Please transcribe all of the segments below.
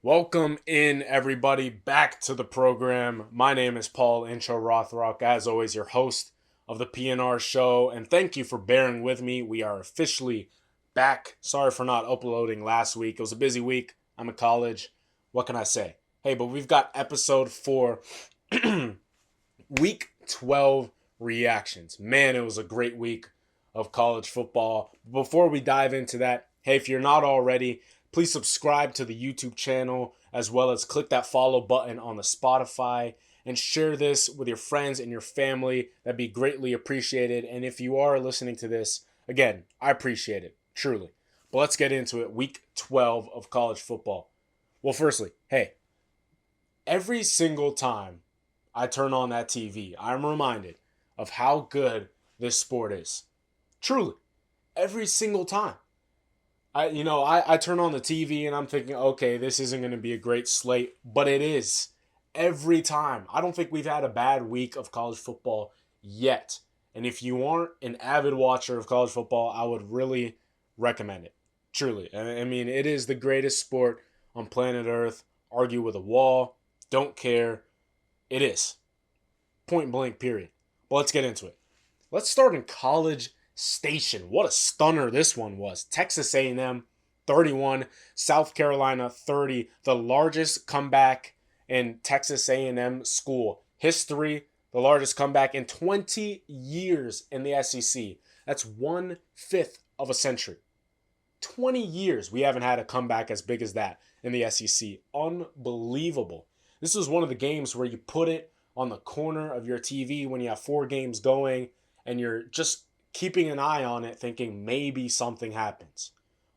Welcome in, everybody, back to the program. My name is Paul Intro Rothrock, as always, your host of the PNR show, and thank you for bearing with me. We are officially back. Sorry for not uploading last week. It was a busy week. I'm in college. What can I say? Hey, but we've got episode 4, week 12 reactions. Man, it was a great week of college football. Before we dive into that, hey, if you're not already, please subscribe to the YouTube channel as well as click that follow button on the Spotify and share this with your friends and your family. That'd be greatly appreciated. And if you are listening to this, again, I appreciate it, truly. But let's get into it. Week 12 of college football. Well, firstly, hey, every single time I turn on that TV, I'm reminded of how good this sport is. Truly, every single time. I turn on the TV and I'm thinking, okay, this isn't going to be a great slate, but it is every time. I don't think we've had a bad week of college football yet. And if you aren't an avid watcher of college football, I would really recommend it. Truly. I mean, it is the greatest sport on planet Earth. Argue with a wall. Don't care. It is. Point blank, period. But let's get into it. Let's start in College Station. What a stunner this one was. Texas A&M 31, South Carolina 30. The largest comeback in Texas A&M school history. The largest comeback in 20 years in the SEC. That's 1/5 of a century. 20 years we haven't had a comeback as big as that in the SEC. Unbelievable. This was one of the games where you put it on the corner of your TV when you have 4 games going and you're just keeping an eye on it thinking maybe something happens.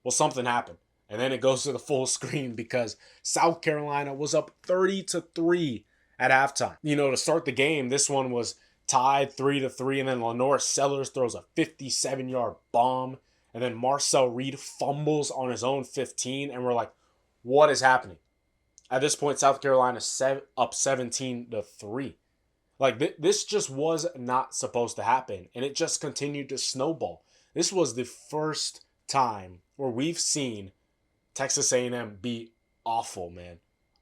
Well, something happened. And then it goes to the full screen because South Carolina was up 30-3 at halftime. To start the game, this one was tied 3-3, and then Lenore Sellers throws a 57-yard bomb, and then Marcel Reed fumbles on his own 15, and we're like, what is happening? At this point, South Carolina up 17-3. This just was not supposed to happen, and it just continued to snowball. This was the first time where we've seen Texas A&M be awful, man.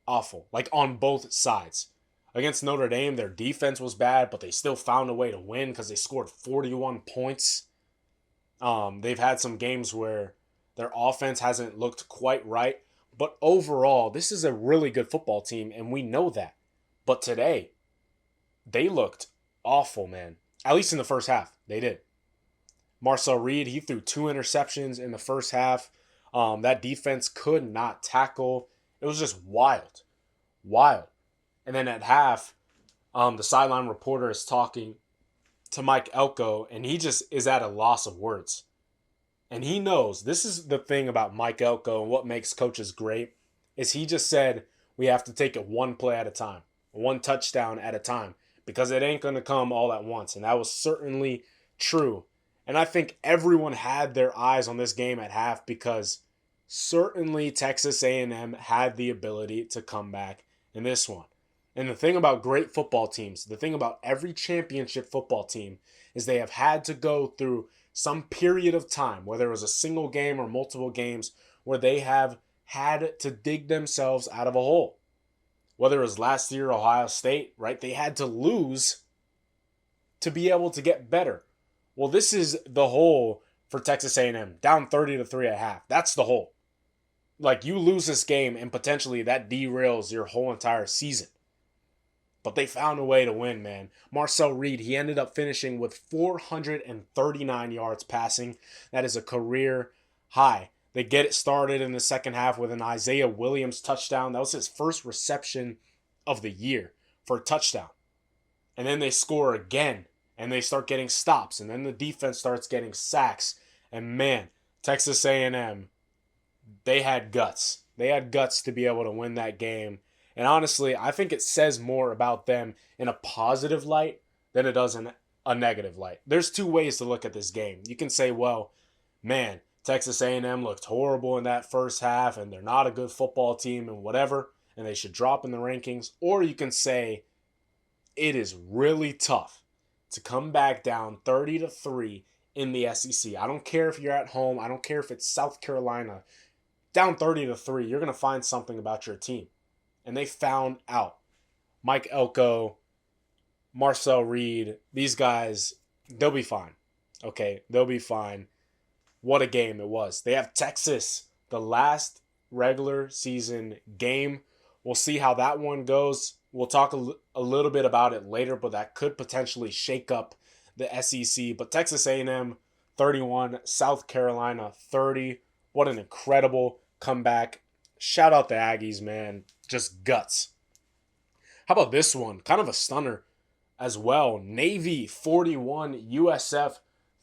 Awful. On both sides. Against Notre Dame, their defense was bad, but they still found a way to win because they scored 41 points. They've had some games where their offense hasn't looked quite right, but overall, this is a really good football team, and we know that. But today, they looked awful, man. At least in the first half, they did. Marcel Reed, he threw 2 interceptions in the first half. That defense could not tackle. It was just wild. Wild. And then at half, the sideline reporter is talking to Mike Elko, and he just is at a loss of words. And he knows, this is the thing about Mike Elko and what makes coaches great, is he just said, we have to take it one play at a time, one touchdown at a time, because it ain't going to come all at once. And that was certainly true. And I think everyone had their eyes on this game at half because certainly Texas A&M had the ability to come back in this one. And the thing about great football teams, the thing about every championship football team, is they have had to go through some period of time, whether it was a single game or multiple games, where they have had to dig themselves out of a hole. Whether it was last year, Ohio State, right? They had to lose to be able to get better. Well, this is the hole for Texas A&M, down 30-3 at half. That's the hole. You lose this game and potentially that derails your whole entire season. But they found a way to win, man. Marcel Reed, he ended up finishing with 439 yards passing. That is a career high. They get it started in the second half with an Isaiah Williams touchdown. That was his first reception of the year for a touchdown. And then they score again, and they start getting stops, and then the defense starts getting sacks. And man, Texas A&M, they had guts. They had guts to be able to win that game. And honestly, I think it says more about them in a positive light than it does in a negative light. There's 2 ways to look at this game. You can say, well, man, Texas A&M looked horrible in that first half and they're not a good football team and whatever, and they should drop in the rankings. Or you can say it is really tough to come back down 30-3 in the SEC. I don't care if you're at home. I don't care if it's South Carolina. down 30-3, you're going to find something about your team. And they found out. Mike Elko, Marcel Reed, these guys, they'll be fine. Okay, they'll be fine. What a game it was. They have Texas, the last regular season game. We'll see how that one goes. We'll talk a little bit about it later, but that could potentially shake up the SEC. But Texas A&M 31, South Carolina 30. What an incredible comeback. Shout out the Aggies, man. Just guts. How about this one? Kind of a stunner as well. Navy 41, USF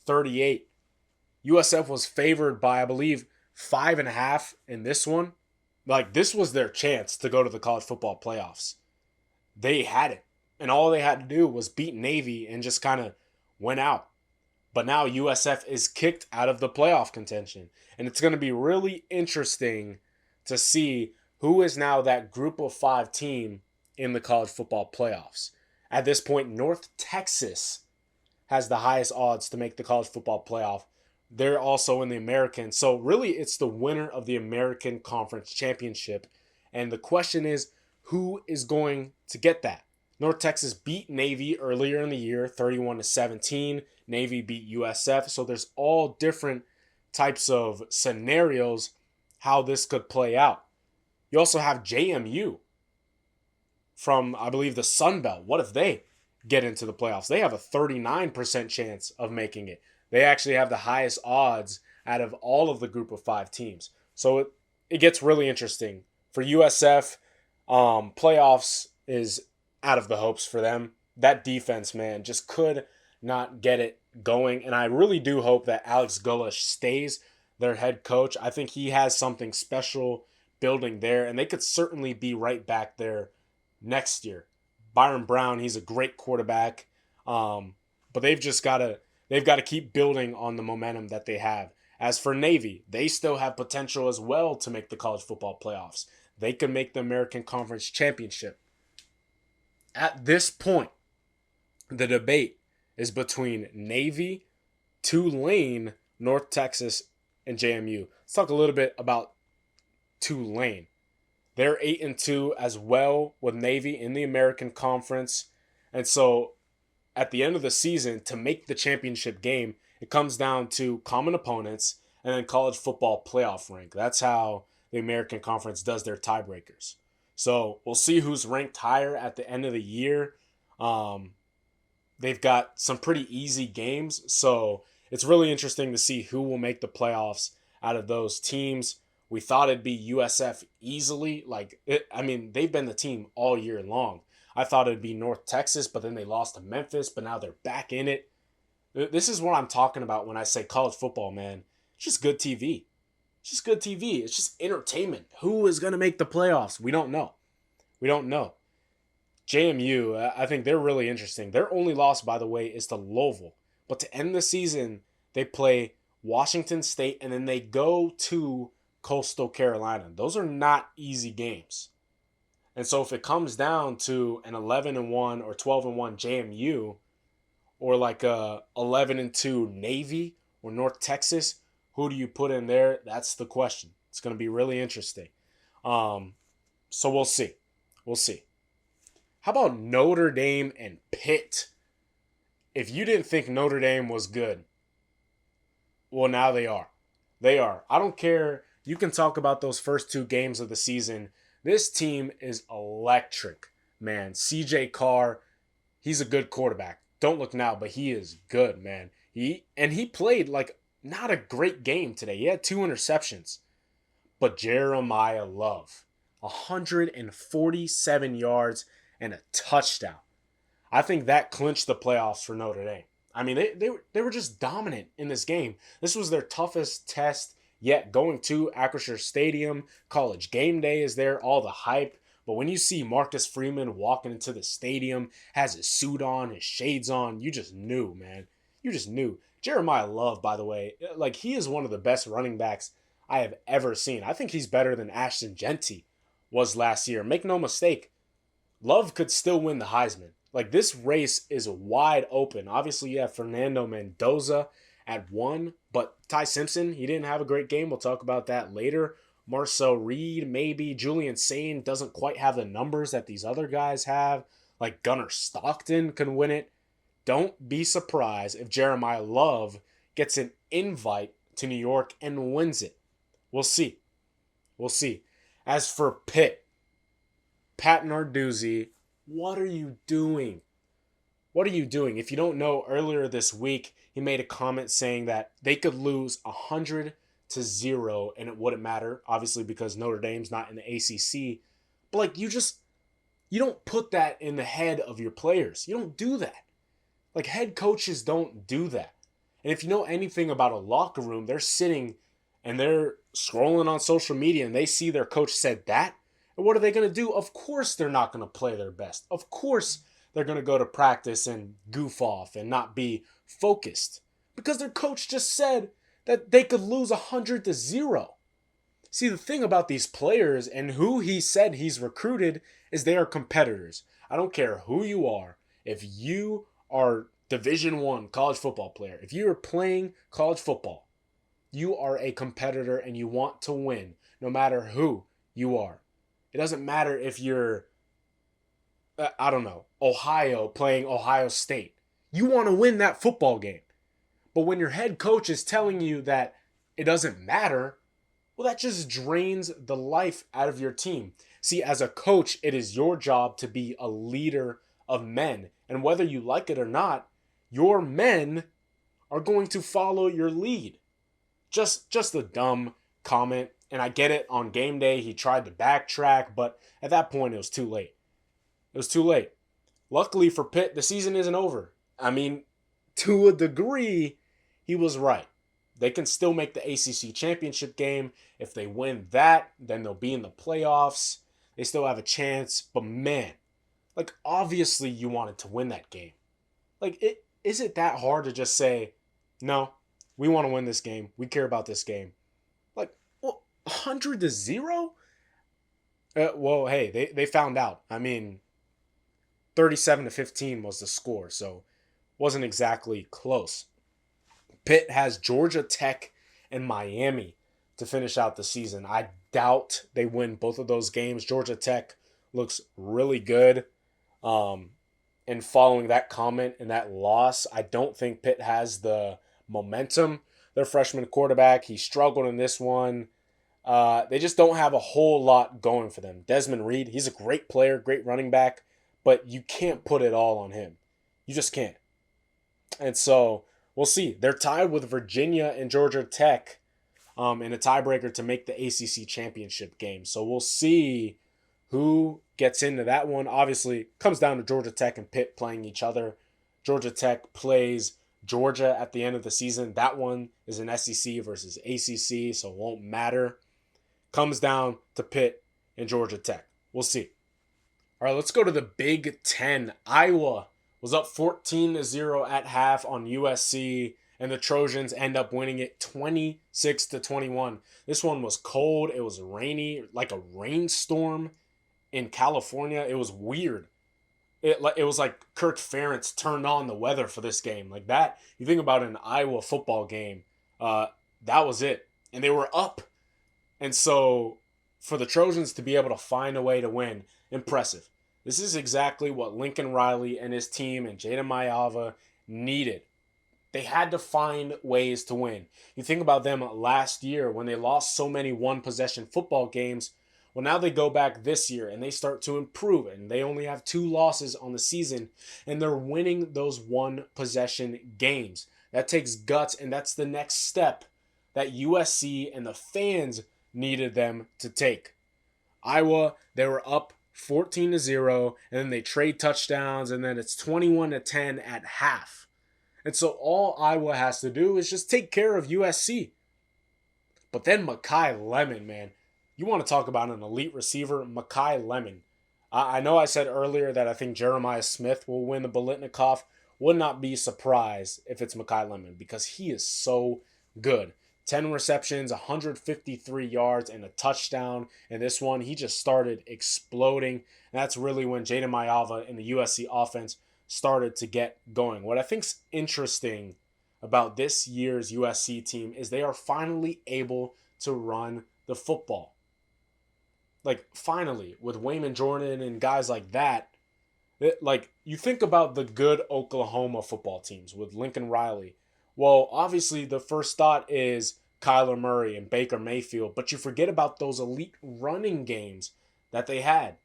38. USF was favored by, I believe, 5.5 in this one. Like, this was their chance to go to the college football playoffs. They had it. And all they had to do was beat Navy and just kind of went out. But now USF is kicked out of the playoff contention. And it's going to be really interesting to see who is now that group of 5 team in the college football playoffs. At this point, North Texas has the highest odds to make the college football playoff. They're also in the American. So really, it's the winner of the American Conference Championship. And the question is, who is going to get that? North Texas beat Navy earlier in the year, 31-17. Navy beat USF. So there's all different types of scenarios how this could play out. You also have JMU from, I believe, the Sun Belt. What if they get into the playoffs? They have a 39% chance of making it. They actually have the highest odds out of all of the group of 5 teams. So it gets really interesting. For USF, playoffs is out of the hopes for them. That defense, man, just could not get it going. And I really do hope that Alex Gullish stays their head coach. I think he has something special building there, and they could certainly be right back there next year. Byron Brown, he's a great quarterback, but they've got to keep building on the momentum that they have. As for Navy, they still have potential as well to make the college football playoffs. They could make the American Conference Championship. At this point, the debate is between Navy, Tulane, North Texas, and JMU. Let's talk a little bit about Tulane. They're 8-2 as well with Navy in the American Conference. And so at the end of the season, to make the championship game, it comes down to common opponents and then college football playoff rank. That's how the American Conference does their tiebreakers. So we'll see who's ranked higher at the end of the year. They've got some pretty easy games. So it's really interesting to see who will make the playoffs out of those teams. We thought it'd be USF easily. They've been the team all year long. I thought it'd be North Texas, but then they lost to Memphis, but now they're back in it. This is what I'm talking about when I say college football, man. It's just good TV. It's just good TV. It's just entertainment. Who is going to make the playoffs? We don't know. JMU, I think they're really interesting. Their only loss, by the way, is to Louisville. But to end the season, they play Washington State, and then they go to Coastal Carolina. Those are not easy games. And so if it comes down to an 11-1 or 12-1 JMU, or like a 11-2 Navy or North Texas, who do you put in there? That's the question. It's going to be really interesting. So we'll see. How about Notre Dame and Pitt? If you didn't think Notre Dame was good, well, now they are. I don't care. You can talk about those first 2 games of the season. This team is electric, man. CJ Carr, he's a good quarterback. Don't look now, but he is good, man. He played like not a great game today. He had 2 interceptions. But Jeremiah Love, 147 yards and a touchdown. I think that clinched the playoffs for Notre Dame. I mean, they were just dominant in this game. This was their toughest test yet, going to Acrisure Stadium. College game day is there, all the hype. But when you see Marcus Freeman walking into the stadium, has his suit on, his shades on, you just knew, man. You just knew. Jeremiah Love, by the way, like, he is one of the best running backs I have ever seen. I think he's better than Ashton Genty was last year. Make no mistake, Love could still win the Heisman. Like, this race is wide open. Obviously, you have Fernando Mendoza at 1, but Ty Simpson, he didn't have a great game. We'll talk about that later. Marcel Reed, maybe. Julian Sain doesn't quite have the numbers that these other guys have. Like Gunnar Stockton can win it. Don't be surprised if Jeremiah Love gets an invite to New York and wins it. We'll see. We'll see. As for Pitt, Pat Narduzzi, what are you doing? What are you doing? If you don't know, earlier this week, he made a comment saying that they could lose 100-0 and it wouldn't matter, obviously because Notre Dame's not in the ACC. But like you don't put that in the head of your players. You don't do that. Like head coaches don't do that. And if you know anything about a locker room, they're sitting and they're scrolling on social media and they see their coach said that. And what are they going to do? Of course they're not going to play their best. Of course they're going to go to practice and goof off and not be focused. Because their coach just said that they could lose 100-0. See, the thing about these players and who he said he's recruited is they are competitors. I don't care who you are. If you are Division I college football player, if you are playing college football, you are a competitor and you want to win no matter who you are. It doesn't matter if you're, Ohio playing Ohio State. You want to win that football game. But when your head coach is telling you that it doesn't matter, well, that just drains the life out of your team. See, as a coach, it is your job to be a leader of men. And whether you like it or not, your men are going to follow your lead. Just a dumb comment. And I get it, on game day, he tried to backtrack, but at that point, it was too late. It was too late. Luckily for Pitt, the season isn't over. I mean, to a degree, he was right. They can still make the ACC championship game. If they win that, then they'll be in the playoffs. They still have a chance. But man, like obviously you wanted to win that game. Like, is it that hard to just say, no, we want to win this game. We care about this game. Like, well, 100-0? Well, hey, they found out. I mean, 37-15 was the score, so wasn't exactly close. Pitt has Georgia Tech and Miami to finish out the season. I doubt they win both of those games. Georgia Tech looks really good. And following that comment and that loss, I don't think Pitt has the momentum. Their freshman quarterback, he struggled in this one. They just don't have a whole lot going for them. Desmond Reed, he's a great player, great running back, but you can't put it all on him. You just can't. And so we'll see. They're tied with Virginia and Georgia Tech in a tiebreaker to make the ACC championship game. So we'll see who gets into that one. Obviously, it comes down to Georgia Tech and Pitt playing each other. Georgia Tech plays Georgia at the end of the season. That one is an SEC versus ACC, so it won't matter. Comes down to Pitt and Georgia Tech. We'll see. All right, let's go to the Big Ten. Iowa was up 14-0 at half on USC, and the Trojans end up winning it 26-21. This one was cold. It was rainy, like a rainstorm in California. It was weird. It was like Kirk Ferentz turned on the weather for this game. Like that, you think about an Iowa football game, that was it. And they were up. And so for the Trojans to be able to find a way to win, impressive. This is exactly what Lincoln Riley and his team and Jada Mayava needed. They had to find ways to win. You think about them last year when they lost so many one-possession football games. Well, now they go back this year and they start to improve, and they only have 2 losses on the season, and they're winning those one-possession games. That takes guts, and that's the next step that USC and the fans needed them to take. Iowa, they were up 14-0, and then they trade touchdowns, and then it's 21-10 at half. And so all Iowa has to do is just take care of USC. But then Makai Lemon, man. You want to talk about an elite receiver, Makai Lemon. I know I said earlier that I think Jeremiah Smith will win the Biletnikoff. Would not be surprised if it's Makai Lemon because he is so good. 10 receptions, 153 yards, and a touchdown. And this one, he just started exploding. And that's really when Jada Mayava and the USC offense started to get going. What I think's interesting about this year's USC team is they are finally able to run the football. like finally with Wayman Jordan and guys like that, like you think about the good Oklahoma football teams with Lincoln Riley. Well, obviously the first thought is Kyler Murray and Baker Mayfield, but you forget about those elite running games that they had.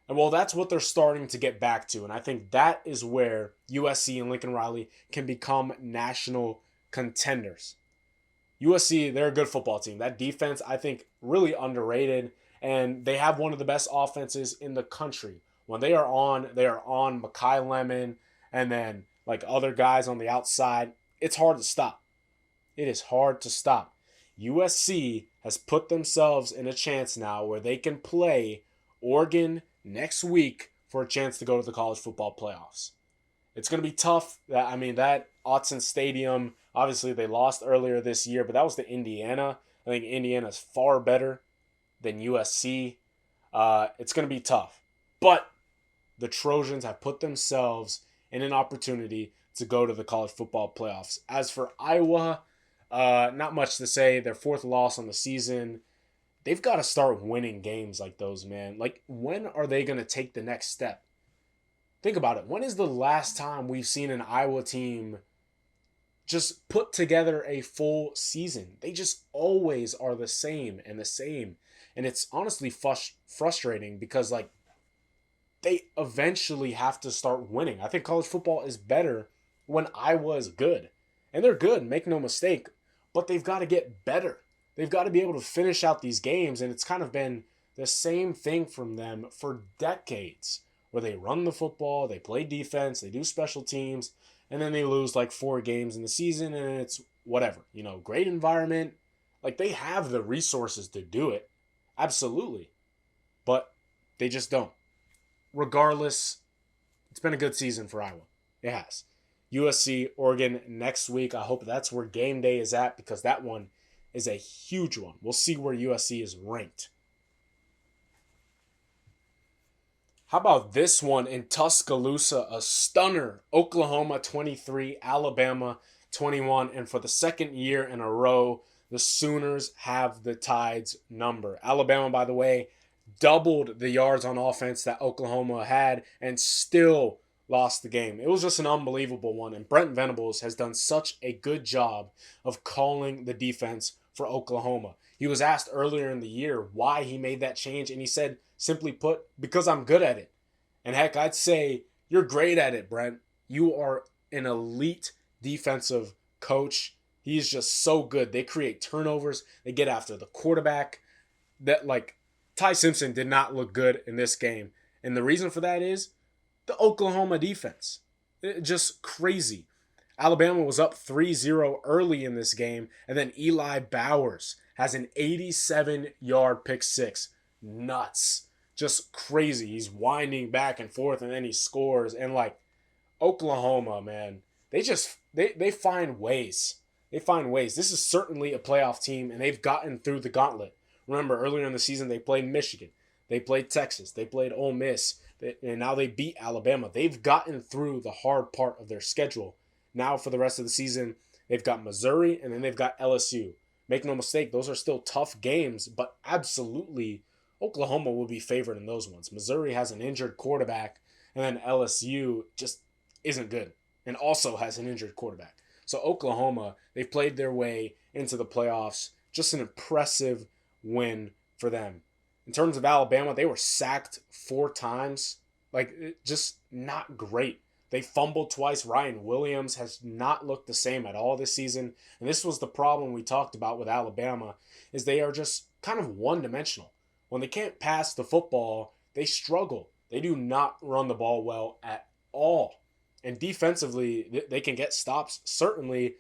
And well, that's what they're starting to get back to. And I think that is where USC and Lincoln Riley can become national contenders. USC, they're a good football team. That defense, I think, really underrated. And they have one of the best offenses in the country. When they are on, they are on Makai Lemon and then like other guys on the outside. It's hard to stop. It is hard to stop. USC has put themselves in a chance now where they can play Oregon next week for a chance to go to the college football playoffs. It's going to be tough. I mean, that Autzen Stadium, obviously they lost earlier this year, but that was to Indiana. I think Indiana is far better than USC. It's going to be tough. But the Trojans have put themselves in an opportunity to go to the college football playoffs. As for Iowa, not much to say. Their fourth loss on the season. They've got to start winning games like those, man. Like, when are they going to take the next step? Think about it. When is the last time we've seen an Iowa team just put together a full season? They just always are the same and the same. And it's honestly frustrating because, like, they eventually have to start winning. I think college football is better when Iowa is good. And they're good, make no mistake. But they've got to get better. They've got to be able to finish out these games. And it's kind of been the same thing from them for decades, where they run the football, they play defense, they do special teams, and then they lose like 4 games in the season, and it's whatever. You know, great environment. Like, they have the resources to do it. Absolutely. But they just don't. Regardless, it's been a good season for Iowa. It has. USC, Oregon next week. I hope that's where game day is at, because that one is a huge one. We'll see where USC is ranked. How about this one in Tuscaloosa? A stunner. Oklahoma 23, Alabama 21. And for the second year in a row, the Sooners have the Tide's number. Alabama, by the way, doubled the yards on offense that Oklahoma had and still lost the game. It was just an unbelievable one. And Brent Venables has done such a good job of calling the defense for Oklahoma. He was asked earlier in the year why he made that change, and he said, simply put, because I'm good at it. And heck, I'd say you're great at it, Brent. You are an elite defensive coach. He's just so good. They create turnovers. They get after the quarterback. That, like, Ty Simpson did not look good in this game. And the reason for that is the Oklahoma defense. Just crazy. Alabama was up 3-0 early in this game, and then Eli Bowers has an 87-yard pick six. Nuts. Just crazy. He's winding back and forth, and then he scores. And, like, Oklahoma, man, they find ways. They find ways. This is certainly a playoff team, and they've gotten through the gauntlet. Remember, earlier in the season, they played Michigan. They played Texas. They played Ole Miss. And now they beat Alabama. They've gotten through the hard part of their schedule. Now for the rest of the season, they've got Missouri, and then they've got LSU. Make no mistake, those are still tough games, but absolutely Oklahoma will be favored in those ones. Missouri has an injured quarterback, and then LSU just isn't good and also has an injured quarterback. So Oklahoma, they've played their way into the playoffs. Just an impressive win for them. In terms of Alabama, they were sacked 4 times. Like, just not great. They fumbled twice. Ryan Williams has not looked the same at all this season. And this was the problem we talked about with Alabama, is they are just kind of one-dimensional. When they can't pass the football, they struggle. They do not run the ball well at all. And defensively, they can get stops, certainly,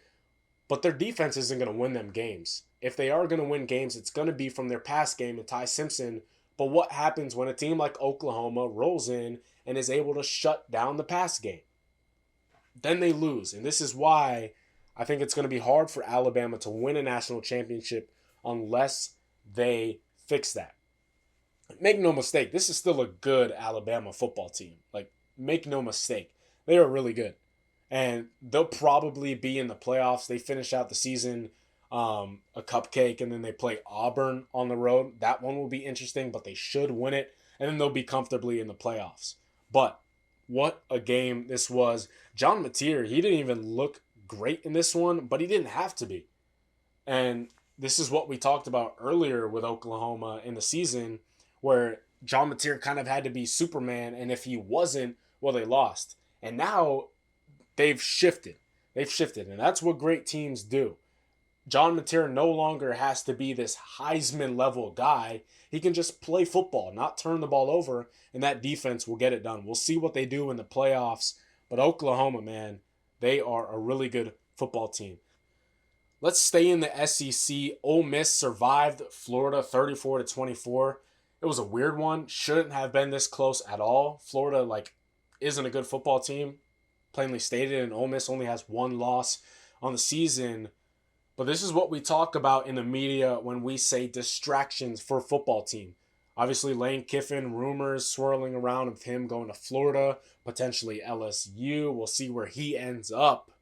but their defense isn't going to win them games. If they are going to win games, it's going to be from their pass game and Ty Simpson. But what happens when a team like Oklahoma rolls in and is able to shut down the pass game? Then they lose. And this is why I think it's going to be hard for Alabama to win a national championship unless they fix that. Make no mistake, this is still a good Alabama football team. Like, make no mistake. They are really good. And they'll probably be in the playoffs. They finish out the season a cupcake, and then they play Auburn on the road. That one will be interesting, but they should win it, and then they'll be comfortably in the playoffs. But what a game this was. John Mateer, he didn't even look great in this one, but he didn't have to be. And this is what we talked about earlier with Oklahoma in the season, where John Mateer kind of had to be Superman, and if he wasn't, well, they lost. And now they've shifted. They've shifted, and that's what great teams do. John Mateer no longer has to be this Heisman level guy. He can just play football, not turn the ball over, and that defense will get it done. We'll see what they do in the playoffs. But Oklahoma, man, they are a really good football team. Let's stay in the SEC. Ole Miss survived Florida 34-24. It was a weird one. Shouldn't have been this close at all. Florida isn't a good football team, plainly stated, and Ole Miss only has one loss on the season. But this is what we talk about in the media when we say distractions for a football team. Obviously, Lane Kiffin, rumors swirling around of him going to Florida, potentially LSU. We'll see where he ends up.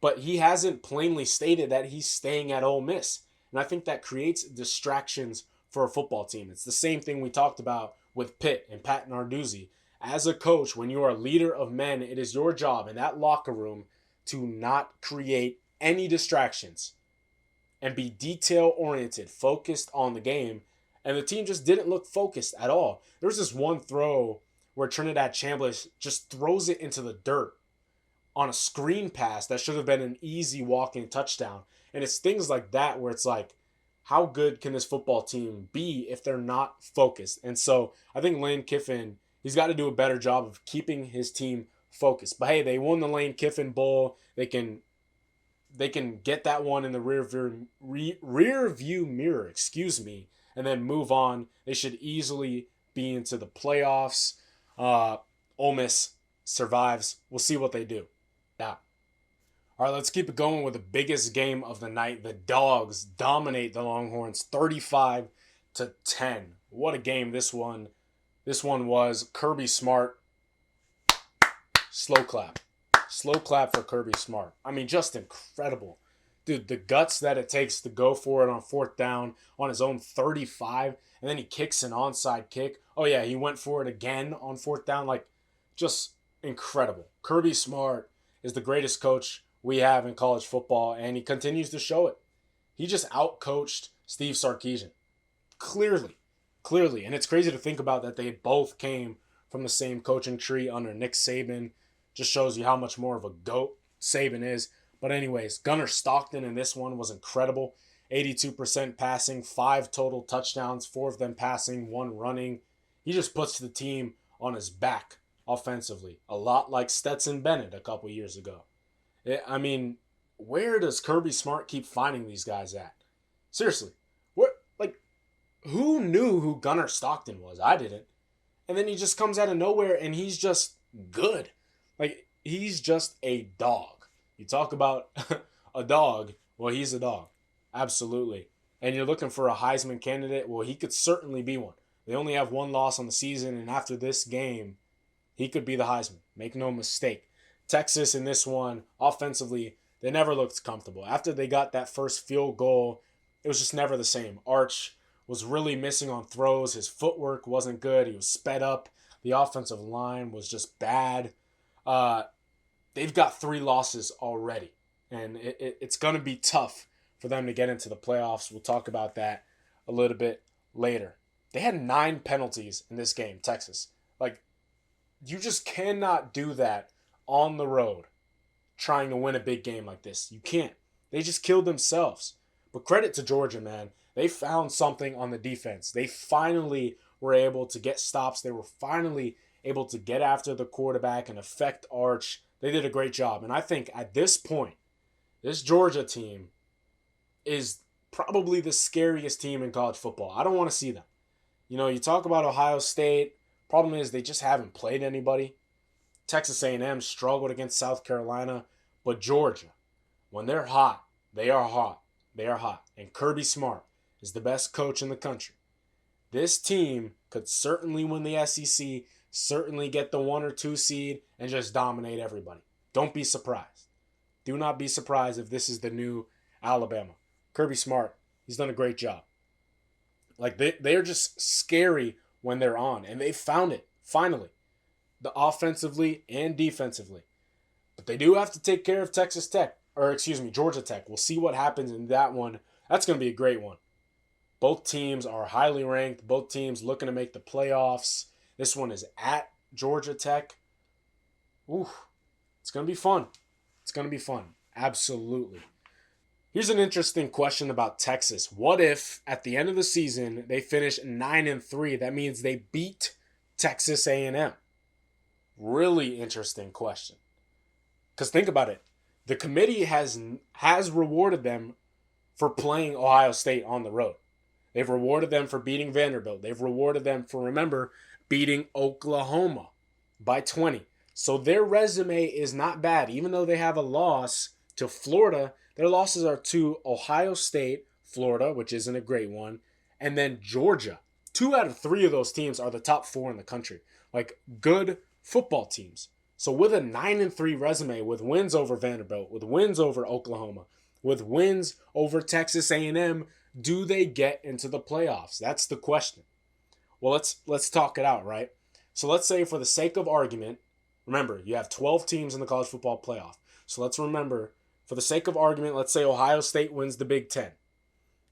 But he hasn't plainly stated that he's staying at Ole Miss. And I think that creates distractions for a football team. It's the same thing we talked about with Pitt and Pat Narduzzi. As a coach, when you are a leader of men, it is your job in that locker room to not create any distractions and be detail-oriented, focused on the game. And the team just didn't look focused at all. There was this one throw where Trinidad Chambliss just throws it into the dirt on a screen pass that should have been an easy walk-in touchdown. And it's things like that where it's like, how good can this football team be if they're not focused? And so I think Lane Kiffin, he's got to do a better job of keeping his team focused. But hey, they won the Lane Kiffin Bowl. They can get that one in the rear view mirror, and then move on. They should easily be into the playoffs. Ole Miss survives. We'll see what they do. Now, all right, let's keep it going with the biggest game of the night. The Dawgs dominate the Longhorns 35-10. What a game this one was. Kirby Smart, slow clap. Slow clap for Kirby Smart. I mean, just incredible. Dude, the guts that it takes to go for it on fourth down on his own 35, and then he kicks an onside kick. Oh, yeah, he went for it again on fourth down. Just incredible. Kirby Smart is the greatest coach we have in college football, and he continues to show it. He just outcoached Steve Sarkisian. Clearly. And it's crazy to think about that they both came from the same coaching tree under Nick Saban. Just shows you how much more of a GOAT Saban is. But anyways, Gunnar Stockton in this one was incredible. 82% passing, 5 total touchdowns, 4 of them passing, 1 running. He just puts the team on his back offensively. A lot like Stetson Bennett a couple years ago. I mean, where does Kirby Smart keep finding these guys at? Seriously. Who knew who Gunnar Stockton was? I didn't. And then he just comes out of nowhere and he's just good. He's just a dog. You talk about a dog, well, he's a dog. Absolutely. And you're looking for a Heisman candidate, well, he could certainly be one. They only have 1 loss on the season, and after this game, he could be the Heisman. Make no mistake. Texas in this one, offensively, they never looked comfortable. After they got that first field goal, it was just never the same. Arch was really missing on throws. His footwork wasn't good. He was sped up. The offensive line was just bad. They've got 3 losses already, and it's going to be tough for them to get into the playoffs. We'll talk about that a little bit later. They had 9 penalties in this game, Texas. You just cannot do that on the road trying to win a big game like this. You can't. They just killed themselves. But credit to Georgia, man. They found something on the defense. They finally were able to get stops. They were finally able to get after the quarterback and affect Arch. They did a great job. And I think at this point, this Georgia team is probably the scariest team in college football. I don't want to see them. You talk about Ohio State. Problem is they just haven't played anybody. Texas A&M struggled against South Carolina. But Georgia, when they're hot, they are hot. They are hot. And Kirby Smart is the best coach in the country. This team could certainly win the SEC, certainly get the 1 or 2 seed, and just dominate everybody. Don't be surprised. Do not be surprised if this is the new Alabama. Kirby Smart, he's done a great job. Like they're just scary when they're on, and they found it finally, the offensively and defensively. But they do have to take care of Texas Tech, or excuse me, Georgia Tech. We'll see what happens in that one. That's going to be a great one. Both teams are highly ranked. Both teams looking to make the playoffs. This one is at Georgia Tech. Ooh, it's going to be fun. It's going to be fun. Absolutely. Here's an interesting question about Texas. What if at the end of the season they finish 9-3? That means they beat Texas A&M. Really interesting question. Because think about it. The committee has rewarded them for playing Ohio State on the road. They've rewarded them for beating Vanderbilt. They've rewarded them for, remember, beating Oklahoma by 20. So their resume is not bad. Even though they have a loss to Florida, their losses are to Ohio State, Florida, which isn't a great one, and then Georgia. 2 out of 3 of those teams are the top 4 in the country. Like, good football teams. So with a 9-3 resume, with wins over Vanderbilt, with wins over Oklahoma, with wins over Texas A&M, do they get into the playoffs? That's the question. Well, let's talk it out, right? So let's say, for the sake of argument, remember, you have 12 teams in the college football playoff. So let's remember, for the sake of argument, let's say Ohio State wins the Big Ten.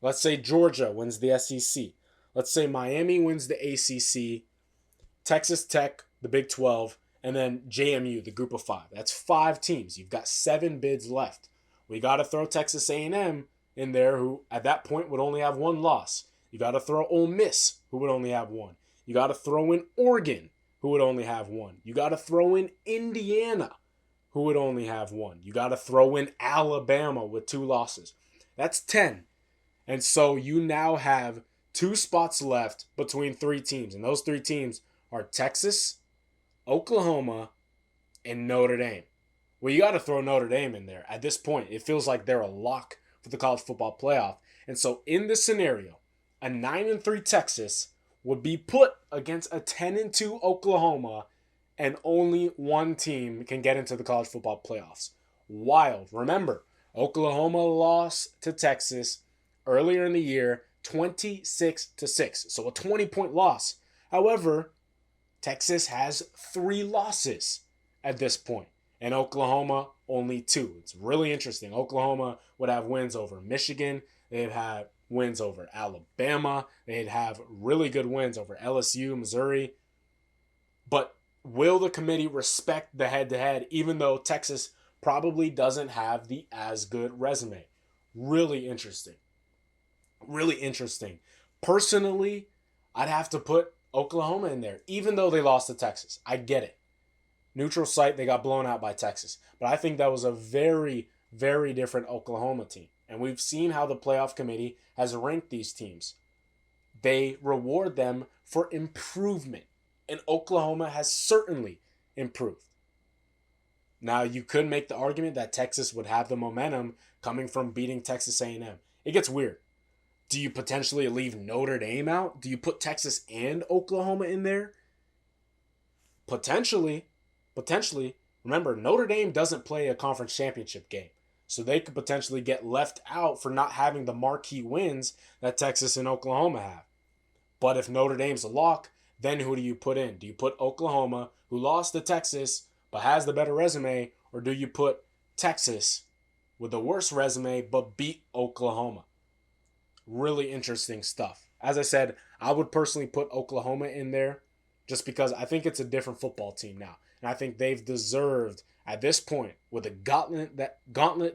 Let's say Georgia wins the SEC. Let's say Miami wins the ACC, Texas Tech, the Big 12, and then JMU, the Group of 5. That's 5 teams. You've got 7 bids left. We got to throw Texas A&M in there, who at that point would only have 1 loss. You got to throw Ole Miss, who would only have 1. You got to throw in Oregon, who would only have 1. You got to throw in Indiana, who would only have 1. You got to throw in Alabama with 2 losses. That's 10. And so you now have 2 spots left between 3 teams. And those 3 teams are Texas, Oklahoma, and Notre Dame. Well, you got to throw Notre Dame in there. At this point, it feels like they're a lock for the college football playoff. And so in this scenario, a 9-3 Texas would be put against a 10-2 Oklahoma, and only 1 team can get into the college football playoffs. Wild. Remember, Oklahoma lost to Texas earlier in the year, 26-6. So a 20-point loss. However, Texas has 3 losses at this point, and Oklahoma only 2. It's really interesting. Oklahoma would have wins over Michigan. They'd have wins over Alabama. They'd have really good wins over LSU, Missouri. But will the committee respect the head-to-head, even though Texas probably doesn't have the as good resume? Really interesting. Really interesting. Personally, I'd have to put Oklahoma in there, even though they lost to Texas. I get it. Neutral site, they got blown out by Texas. But I think that was a very, very different Oklahoma team. And we've seen how the playoff committee has ranked these teams. They reward them for improvement. And Oklahoma has certainly improved. Now, you could make the argument that Texas would have the momentum coming from beating Texas A&M. It gets weird. Do you potentially leave Notre Dame out? Do you put Texas and Oklahoma in there? Potentially. Remember, Notre Dame doesn't play a conference championship game. So they could potentially get left out for not having the marquee wins that Texas and Oklahoma have. But if Notre Dame's a lock, then who do you put in? Do you put Oklahoma, who lost to Texas but has the better resume, or do you put Texas with the worst resume but beat Oklahoma? Really interesting stuff. As I said, I would personally put Oklahoma in there just because I think it's a different football team now. And I think they've deserved, at this point, with the gauntlet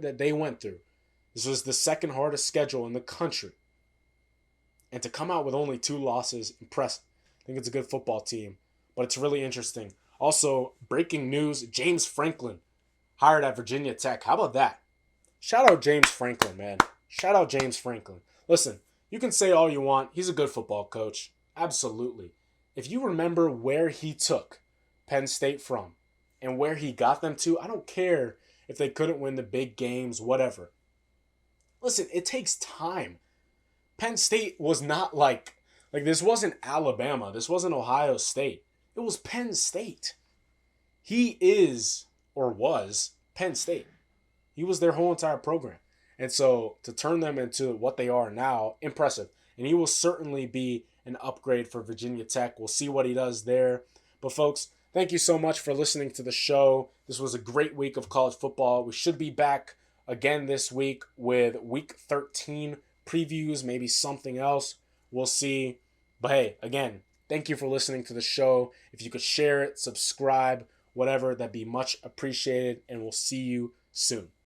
that they went through, this was the second hardest schedule in the country. And to come out with only 2 losses, impressive. I think it's a good football team, but it's really interesting. Also, breaking news, James Franklin hired at Virginia Tech. How about that? Shout out James Franklin, man. Shout out James Franklin. Listen, you can say all you want. He's a good football coach. Absolutely. If you remember where he took Penn State from and where he got them to, I don't care if they couldn't win the big games, whatever. Listen, it takes time. Penn State was not like this wasn't Alabama. This wasn't Ohio State. It was Penn State. He is, or was, Penn State. He was their whole entire program. And so to turn them into what they are now, impressive. And he will certainly be an upgrade for Virginia Tech. We'll see what he does there. But folks, thank you so much for listening to the show. This was a great week of college football. We should be back again this week with week 13 previews, maybe something else. We'll see. But hey, again, thank you for listening to the show. If you could share it, subscribe, whatever, that'd be much appreciated. And we'll see you soon.